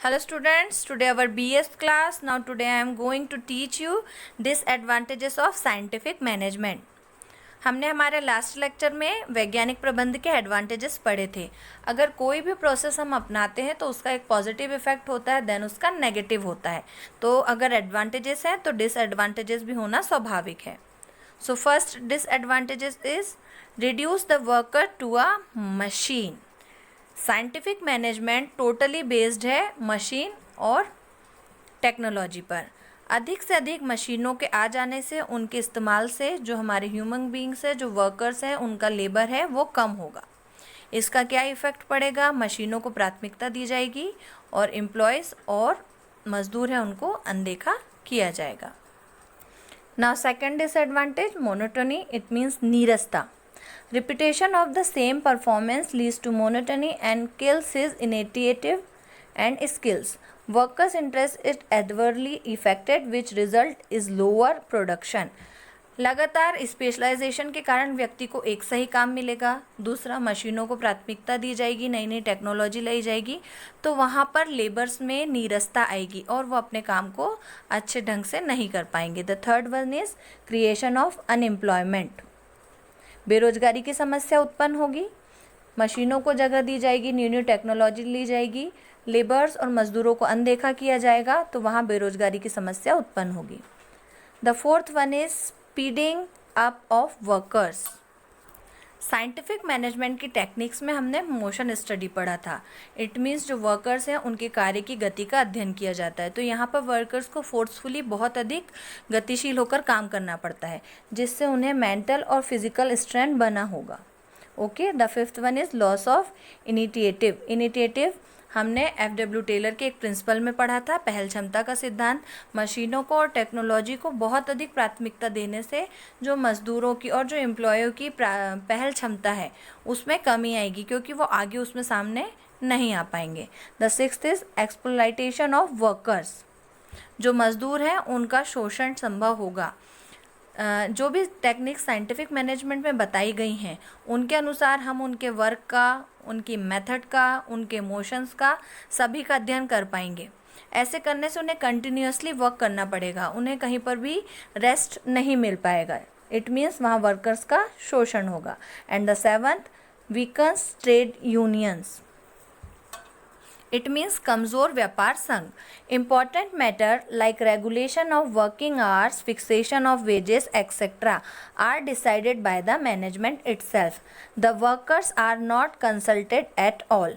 Hello students, today our BS class. Now today I am going to teach you disadvantages of scientific management. हमने हमारे last lecture में वैज्ञानिक प्रबंध के advantages पढ़े थे. अगर कोई भी प्रोसेस हम अपनाते हैं तो उसका एक पॉजिटिव इफेक्ट होता है, देन उसका नेगेटिव होता है. तो अगर एडवांटेजेस हैं तो डिसएडवांटेजेस भी होना स्वाभाविक है. So first disadvantages is reduce the worker to a machine. Scientific management totally based है मशीन और टेक्नोलॉजी पर. अधिक से अधिक मशीनों के आ जाने से, उनके इस्तेमाल से जो हमारे ह्यूमन बींग्स है, जो वर्कर्स हैं, उनका लेबर है वो कम होगा. इसका क्या इफ़ेक्ट पड़ेगा? मशीनों को प्राथमिकता दी जाएगी और एम्प्लॉयज़ और मज़दूर हैं उनको अनदेखा किया जाएगा. Now second disadvantage monotony. It means नीरसता. Repetition of the same performance leads to monotony and kills his initiative and skills. Workers' interest is adversely affected, which result is lower production. लगातार specialisation के कारण व्यक्ति को एक सही काम मिलेगा. दूसरा, मशीनों को प्राथमिकता दी जाएगी, नई नई टेक्नोलॉजी लाई जाएगी, तो वहाँ पर लेबर्स में नीरसता आएगी और वो अपने काम को अच्छे ढंग से नहीं कर पाएंगे. The third one is creation of unemployment. बेरोजगारी की समस्या उत्पन्न होगी. मशीनों को जगह दी जाएगी, न्यू न्यू टेक्नोलॉजी ली जाएगी, लेबर्स और मज़दूरों को अनदेखा किया जाएगा, तो वहाँ बेरोजगारी की समस्या उत्पन्न होगी. The fourth one is speeding up of workers. Scientific management की टेक्निक्स में हमने मोशन स्टडी पढ़ा था. इट मीन्स जो वर्कर्स हैं उनके कार्य की गति का अध्ययन किया जाता है. तो यहाँ पर वर्कर्स को फोर्सफुली बहुत अधिक गतिशील होकर काम करना पड़ता है, जिससे उन्हें मेंटल और फिजिकल स्ट्रेंथ बना होगा. Okay. The fifth one is loss of initiative. Initiative हमने एफ.डब्ल्यू. टेलर के एक प्रिंसिपल में पढ़ा था, पहल क्षमता का सिद्धांत. मशीनों को और टेक्नोलॉजी को बहुत अधिक प्राथमिकता देने से जो मज़दूरों की और जो एम्प्लॉयों की पहल क्षमता है उसमें कमी आएगी, क्योंकि वो आगे उसमें सामने नहीं आ पाएंगे. The sixth is exploitation of workers. जो मज़दूर हैं उनका शोषण संभव होगा. जो भी टेक्निक साइंटिफिक मैनेजमेंट में बताई गई हैं उनके अनुसार हम उनके वर्क का, उनकी मेथड का, उनके इमोशंस का, सभी का अध्ययन कर पाएंगे. ऐसे करने से उन्हें कंटिन्यूअसली वर्क करना पड़ेगा, उन्हें कहीं पर भी रेस्ट नहीं मिल पाएगा. इट मीन्स वहाँ वर्कर्स का शोषण होगा. And the seventh, weakens trade unions. It means कमज़ोर व्यापार संघ. Important matter like regulation of working hours, fixation of wages etcetera are decided by the management itself. The workers are not consulted at all.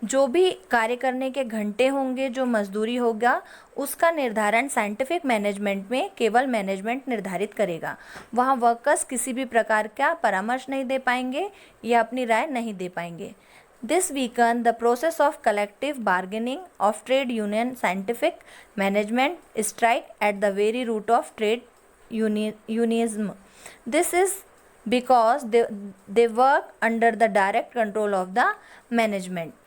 जो भी कार्य करने के घंटे होंगे, जो मजदूरी होगा, उसका निर्धारण साइंटिफिक मैनेजमेंट में केवल मैनेजमेंट निर्धारित करेगा. वहाँ वर्कर्स किसी भी प्रकार का परामर्श नहीं दे पाएंगे या अपनी राय नहीं दे पाएंगे. This weaken the process of collective bargaining of trade union. Scientific management strike at the very root of trade unionism. This is because they work under the direct control of the management.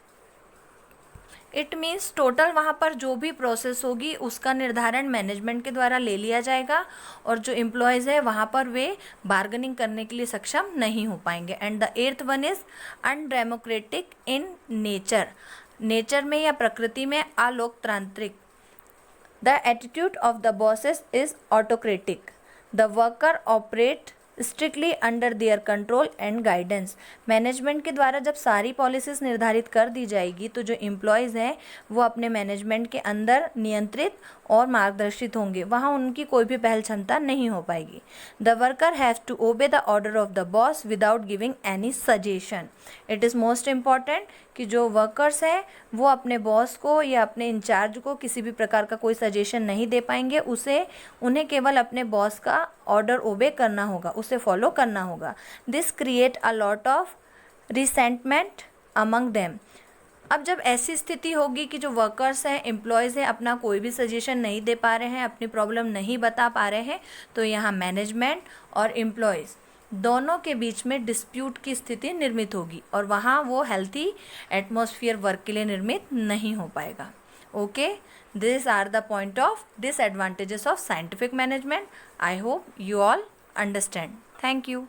It means total वहाँ पर जो भी process होगी उसका निर्धारण management के द्वारा ले लिया जाएगा और जो एम्प्लॉयज़ है वहाँ पर वे बार्गेनिंग करने के लिए सक्षम नहीं हो पाएंगे. And the eighth one is undemocratic in nature. Nature में या प्रकृति में अलोकतांत्रिक. The attitude of the bosses is autocratic. The worker operate strictly under their control and guidance. Management के द्वारा जब सारी पॉलिसीज़ निर्धारित कर दी जाएगी तो जो एम्प्लॉयज़ हैं वो अपने मैनेजमेंट के अंदर नियंत्रित और मार्गदर्शित होंगे, वहाँ उनकी कोई भी पहल क्षमता नहीं हो पाएगी. The worker have to obey the order of the boss without giving any suggestion. It is most important कि जो वर्कर्स हैं वो अपने बॉस को या अपने इंचार्ज को किसी भी प्रकार का कोई सजेशन नहीं दे पाएंगे. उन्हें केवल अपने बॉस का ऑर्डर ओबे करना होगा, उसे फॉलो करना होगा. This create a lot of resentment among them. अब जब ऐसी स्थिति होगी कि जो वर्कर्स हैं, एम्प्लॉयज़ हैं, अपना कोई भी सजेशन नहीं दे पा रहे हैं, अपनी प्रॉब्लम नहीं बता पा रहे हैं, तो यहाँ मैनेजमेंट और एम्प्लॉयज़ दोनों के बीच में डिस्प्यूट की स्थिति निर्मित होगी और वहाँ वो हेल्थी एटमॉस्फेयर वर्क के लिए निर्मित नहीं हो पाएगा. Okay, this are the point of disadvantages of scientific management. I hope you all understand. Thank you.